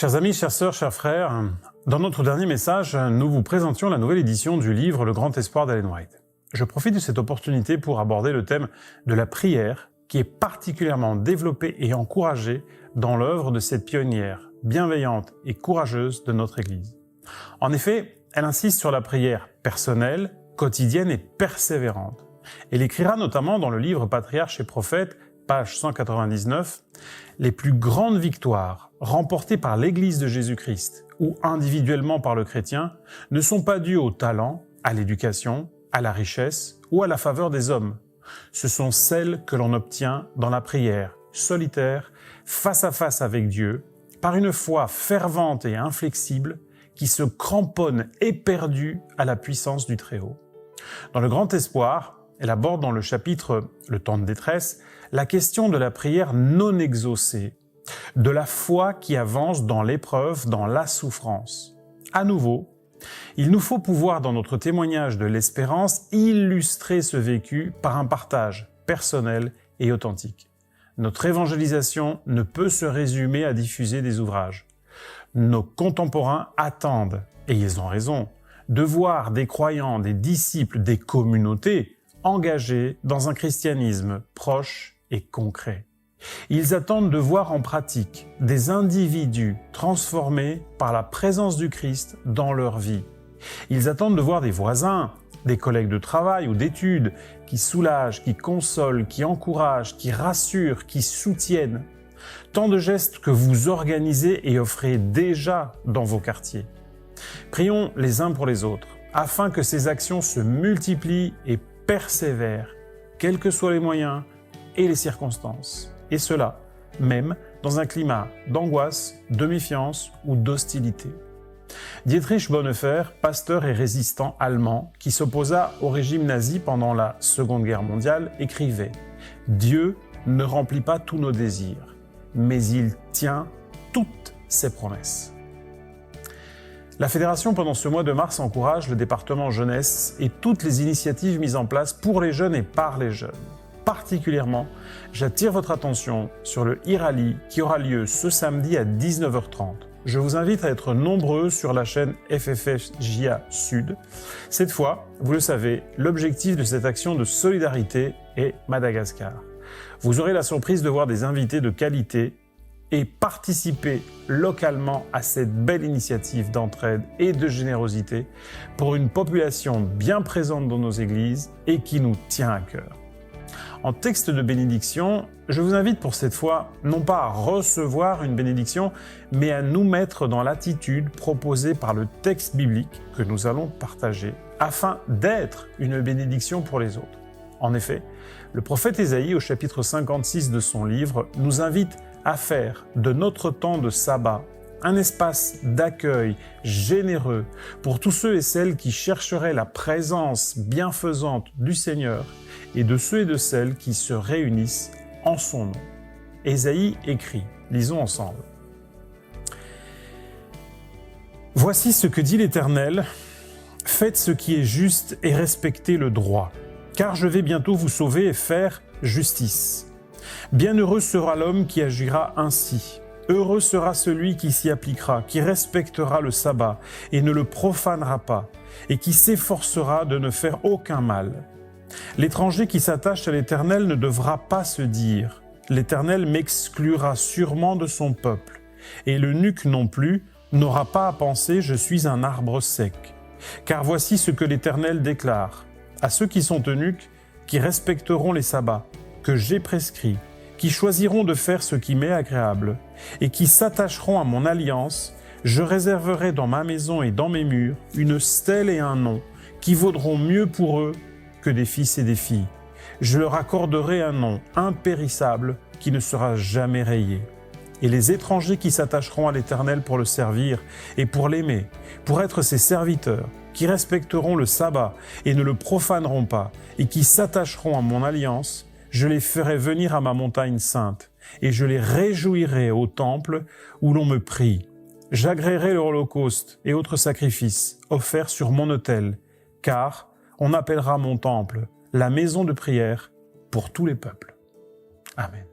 Chers amis, chères sœurs, chers frères, dans notre dernier message, nous vous présentions la nouvelle édition du livre Le Grand Espoir d'Ellen White. Je profite de cette opportunité pour aborder le thème de la prière qui est particulièrement développé et encouragé dans l'œuvre de cette pionnière bienveillante et courageuse de notre Église. En effet, elle insiste sur la prière personnelle, quotidienne et persévérante. Elle écrira notamment dans le livre Patriarches et Prophètes, page 199, les plus grandes victoires remportées par l'Église de Jésus-Christ ou individuellement par le chrétien ne sont pas dues au talent, à l'éducation, à la richesse ou à la faveur des hommes. Ce sont celles que l'on obtient dans la prière solitaire, face à face avec Dieu, par une foi fervente et inflexible qui se cramponne éperdue à la puissance du Très-Haut. Dans le Grand Espoir, elle aborde dans le chapitre « Le temps de détresse » la question de la prière non exaucée, de la foi qui avance dans l'épreuve, dans la souffrance. À nouveau, il nous faut pouvoir, dans notre témoignage de l'espérance, illustrer ce vécu par un partage personnel et authentique. Notre évangélisation ne peut se résumer à diffuser des ouvrages. Nos contemporains attendent, et ils ont raison, de voir des croyants, des disciples, des communautés engagés dans un christianisme proche et concret. Ils attendent de voir en pratique des individus transformés par la présence du Christ dans leur vie. Ils attendent de voir des voisins, des collègues de travail ou d'études qui soulagent, qui consolent, qui encouragent, qui rassurent, qui soutiennent. Tant de gestes que vous organisez et offrez déjà dans vos quartiers. Prions les uns pour les autres, afin que ces actions se multiplient et persévèrent, quels que soient les moyens et les circonstances. Et cela, même dans un climat d'angoisse, de méfiance ou d'hostilité. Dietrich Bonhoeffer, pasteur et résistant allemand qui s'opposa au régime nazi pendant la Seconde Guerre mondiale, écrivait « Dieu ne remplit pas tous nos désirs, mais il tient toutes ses promesses ». La Fédération, pendant ce mois de mars, encourage le département jeunesse et toutes les initiatives mises en place pour les jeunes et par les jeunes. Particulièrement, j'attire votre attention sur le e-rallye qui aura lieu ce samedi à 19h30. Je vous invite à être nombreux sur la chaîne FFJA Sud. Cette fois, vous le savez, l'objectif de cette action de solidarité est Madagascar. Vous aurez la surprise de voir des invités de qualité et participer localement à cette belle initiative d'entraide et de générosité pour une population bien présente dans nos églises et qui nous tient à cœur. En texte de bénédiction, je vous invite pour cette fois, non pas à recevoir une bénédiction, mais à nous mettre dans l'attitude proposée par le texte biblique que nous allons partager, afin d'être une bénédiction pour les autres. En effet, le prophète Ésaïe, au chapitre 56 de son livre, nous invite à faire de notre temps de sabbat un espace d'accueil généreux pour tous ceux et celles qui chercheraient la présence bienfaisante du Seigneur et de ceux et de celles qui se réunissent en son nom. Ésaïe écrit, lisons ensemble. « Voici ce que dit l'Éternel, faites ce qui est juste et respectez le droit, car je vais bientôt vous sauver et faire justice. Bienheureux sera l'homme qui agira ainsi. Heureux sera celui qui s'y appliquera, qui respectera le sabbat et ne le profanera pas, et qui s'efforcera de ne faire aucun mal. L'étranger qui s'attache à l'Éternel ne devra pas se dire « L'Éternel m'exclura sûrement de son peuple », et l'eunuque non plus n'aura pas à penser « Je suis un arbre sec ». Car voici ce que l'Éternel déclare à ceux qui sont eunuques, qui respecteront les sabbats, que j'ai prescrits, qui choisiront de faire ce qui m'est agréable, et qui s'attacheront à mon alliance, je réserverai dans ma maison et dans mes murs une stèle et un nom, qui vaudront mieux pour eux que des fils et des filles. Je leur accorderai un nom impérissable qui ne sera jamais rayé. Et les étrangers qui s'attacheront à l'Éternel pour le servir et pour l'aimer, pour être ses serviteurs, qui respecteront le sabbat et ne le profaneront pas, et qui s'attacheront à mon alliance, je les ferai venir à ma montagne sainte, et je les réjouirai au temple où l'on me prie. J'agréerai leur holocauste et autres sacrifices offerts sur mon autel, car on appellera mon temple la maison de prière pour tous les peuples. Amen.